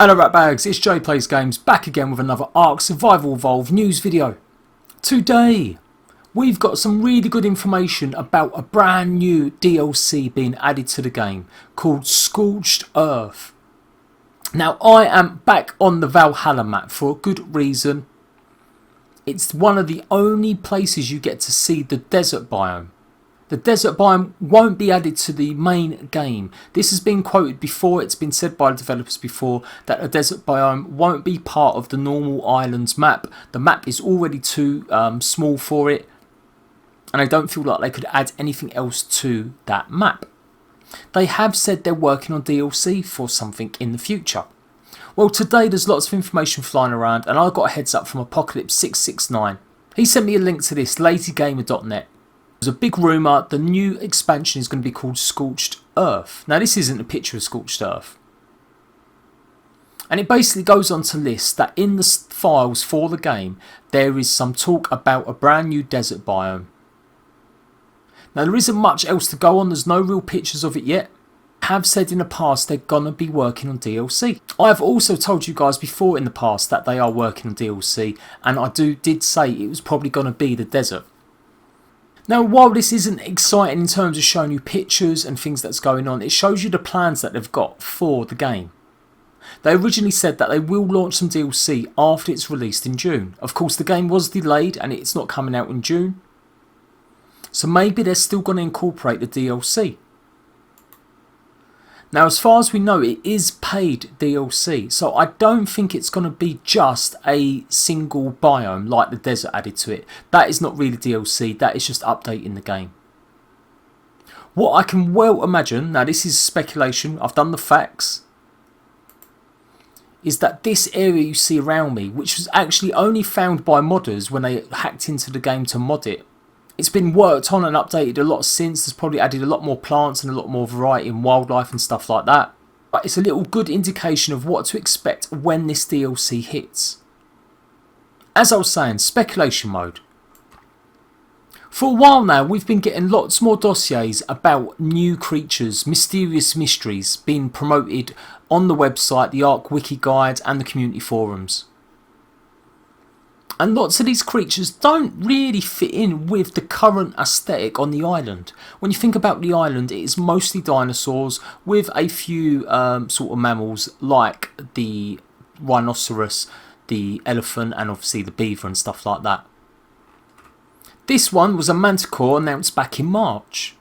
Hello rat bags, it's Jade Plays Games back again with another Ark Survival Evolved news video. Today we've got some really good information about a brand new DLC being added to the game called Scorched Earth. Now I am back on the Valhalla map for a good reason. It's one of the only places you get to see the desert biome. The desert biome won't be added to the main game. This has been quoted before, it's been said by the developers before that a desert biome won't be part of the normal islands map. The map is already too small for it, and I don't feel like they could add anything else to that map. They have said they're working on DLC for something in the future. Well, today there's lots of information flying around, and I got a heads up from Apocalypse669. He sent me a link to this, lazygamer.net. There's a big rumour the new expansion is going to be called Scorched Earth. Now this isn't a picture of Scorched Earth. And it basically goes on to list that in the files for the game there is some talk about a brand new desert biome. Now there isn't much else to go on, there's no real pictures of it yet. I have said in the past they're going to be working on DLC. I have also told you guys before in the past that they are working on DLC, and I did say it was probably going to be the desert. Now while this isn't exciting in terms of showing you pictures and things that's going on, it shows you the plans that they've got for the game. They originally said that they will launch some DLC after it's released in June. Of course the game was delayed and it's not coming out in June. So maybe they're still going to incorporate the DLC. Now as far as we know it is paid DLC, so I don't think it's going to be just a single biome like the desert added to it. That is not really DLC, that is just updating the game. What I can well imagine, now this is speculation, I've done the facts, is that this area you see around me, which was actually only found by modders when they hacked into the game to mod it. It's been worked on and updated a lot since. There's probably added a lot more plants and a lot more variety in wildlife and stuff like that. But it's a little good indication of what to expect when this DLC hits. As I was saying, speculation mode. For a while now we've been getting lots more dossiers about new creatures, mysterious mysteries being promoted on the website, the Ark Wiki Guide and the community forums. And lots of these creatures don't really fit in with the current aesthetic on the island. When you think about the island, it is mostly dinosaurs with a few sort of mammals like the rhinoceros, the elephant and obviously the beaver and stuff like that. This one was a manticore announced back in March.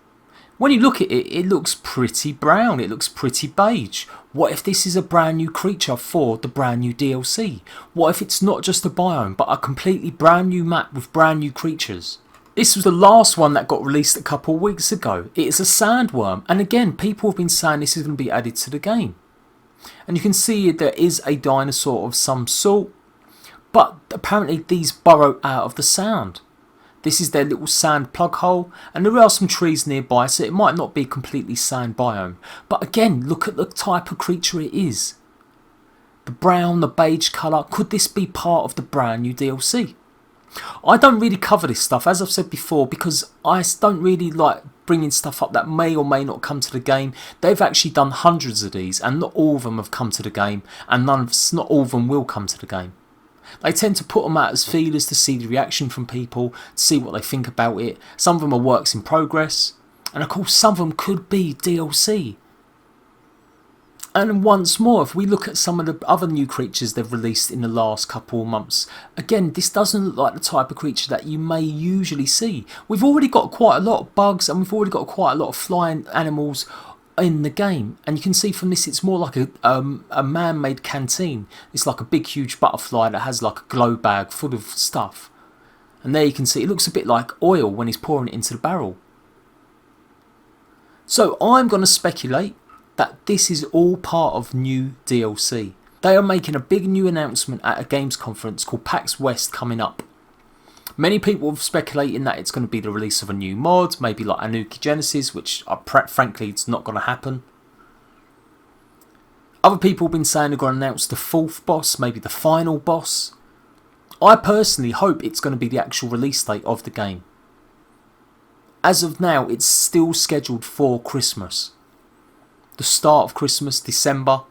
When you look at it, it looks pretty brown, it looks pretty beige. What if this is a brand new creature for the brand new DLC? What if it's not just a biome but a completely brand new map with brand new creatures? This was the last one that got released a couple of weeks ago. It is a sandworm, and again people have been saying this is going to be added to the game. And you can see there is a dinosaur of some sort, but apparently these burrow out of the sand. This is their little sand plug hole, and there are some trees nearby, so it might not be completely sand biome. But again, look at the type of creature it is. The brown, the beige colour, could this be part of the brand new DLC? I don't really cover this stuff, as I've said before, because I don't really like bringing stuff up that may or may not come to the game. They've actually done hundreds of these, and not all of them have come to the game, and not all of them will come to the game. They tend to put them out as feelers to see the reaction from people, to see what they think about it. Some of them are works in progress, and of course some of them could be DLC. And once more, if we look at some of the other new creatures they've released in the last couple of months, again this doesn't look like the type of creature that you may usually see. We've already got quite a lot of bugs and we've already got quite a lot of flying animals in the game, and you can see from this it's more like a man-made canteen. It's like a big huge butterfly that has like a glow bag full of stuff, and there you can see it looks a bit like oil when he's pouring it into the barrel. So I'm going to speculate that this is all part of new DLC. They are making a big new announcement at a games conference called PAX West coming up. Many people have speculating that it's going to be the release of a new mod, maybe like Anuki Genesis, which frankly it's not going to happen. Other people have been saying they're going to announce the fourth boss, maybe the final boss. I personally hope it's going to be the actual release date of the game. As of now, it's still scheduled for Christmas. The start of Christmas, December.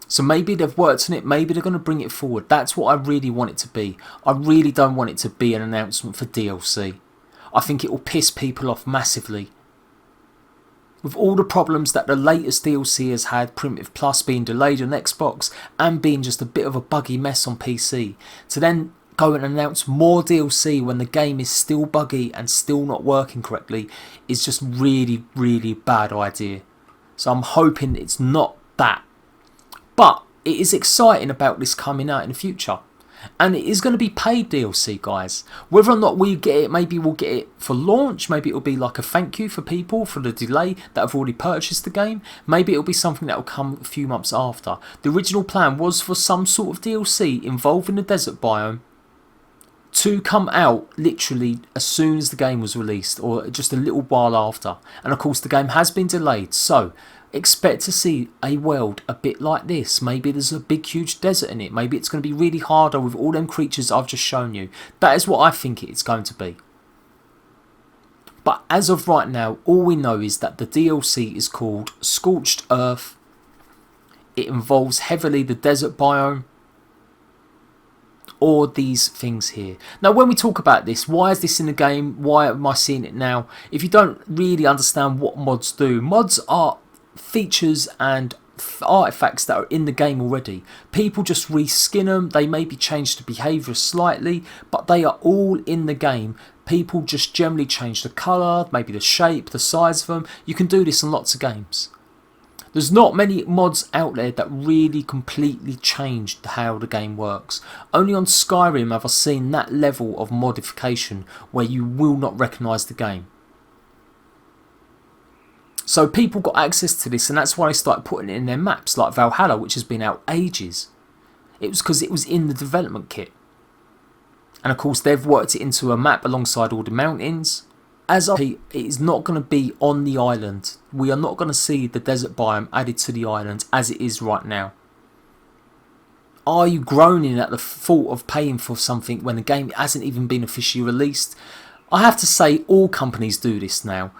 So maybe they've worked on it, maybe they're going to bring it forward. That's what I really want it to be. I really don't want it to be an announcement for DLC. I think it will piss people off massively. With all the problems that the latest DLC has had, Primitive Plus being delayed on Xbox and being just a bit of a buggy mess on PC, to then go and announce more DLC when the game is still buggy and still not working correctly is just really, really bad idea. So I'm hoping it's not that. But it is exciting about this coming out in the future. And it is going to be paid DLC, guys. Whether or not we get it, maybe we'll get it for launch. Maybe it'll be like a thank you for people for the delay that have already purchased the game. Maybe it'll be something that will come a few months after. The original plan was for some sort of DLC involving the desert biome to come out literally as soon as the game was released, or just a little while after. And of course the game has been delayed, so expect to see a world a bit like this. Maybe there's a big huge desert in it. Maybe it's going to be really harder with all them creatures I've just shown you. That is what I think it's going to be. But as of right now, all we know is that the DLC is called Scorched Earth. It involves heavily the desert biome, or these things here. Now when we talk about this, why is this in the game? Why am I seeing it now? If you don't really understand what mods do, mods are features and artifacts that are in the game already. People just reskin them, they maybe change the behaviour slightly, but they are all in the game. People just generally change the colour, maybe the shape, the size of them. You can do this in lots of games. There's not many mods out there that really completely changed how the game works. Only on Skyrim have I seen that level of modification where you will not recognise the game. So people got access to this, and that's why they started putting it in their maps, like Valhalla, which has been out ages. It was because it was in the development kit. And of course they've worked it into a map alongside all the mountains. As I repeat, it is not going to be on the island. We are not going to see the desert biome added to the island as it is right now. Are you groaning at the thought of paying for something when the game hasn't even been officially released? I have to say all companies do this now.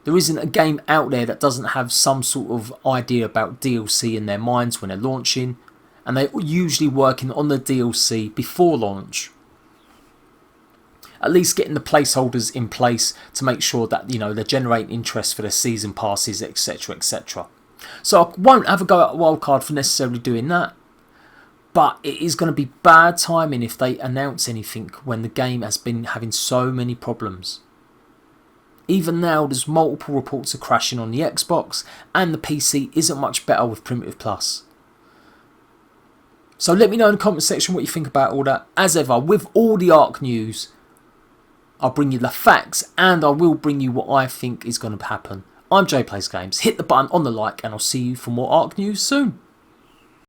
There isn't a game out there that doesn't have some sort of idea about DLC in their minds when they're launching, and they're usually working on the DLC before launch. At least getting the placeholders in place to make sure that, you know, they're generating interest for their season passes, etc, etc. So I won't have a go at Wildcard for necessarily doing that, but it is going to be bad timing if they announce anything when the game has been having so many problems. Even now there's multiple reports of crashing on the Xbox, and the PC isn't much better with Primitive Plus. So let me know in the comment section what you think about all that. As ever, with all the Ark news, I'll bring you the facts, and I will bring you what I think is going to happen. I'm Jade Plays Games. Hit the button on the like, and I'll see you for more Ark news soon.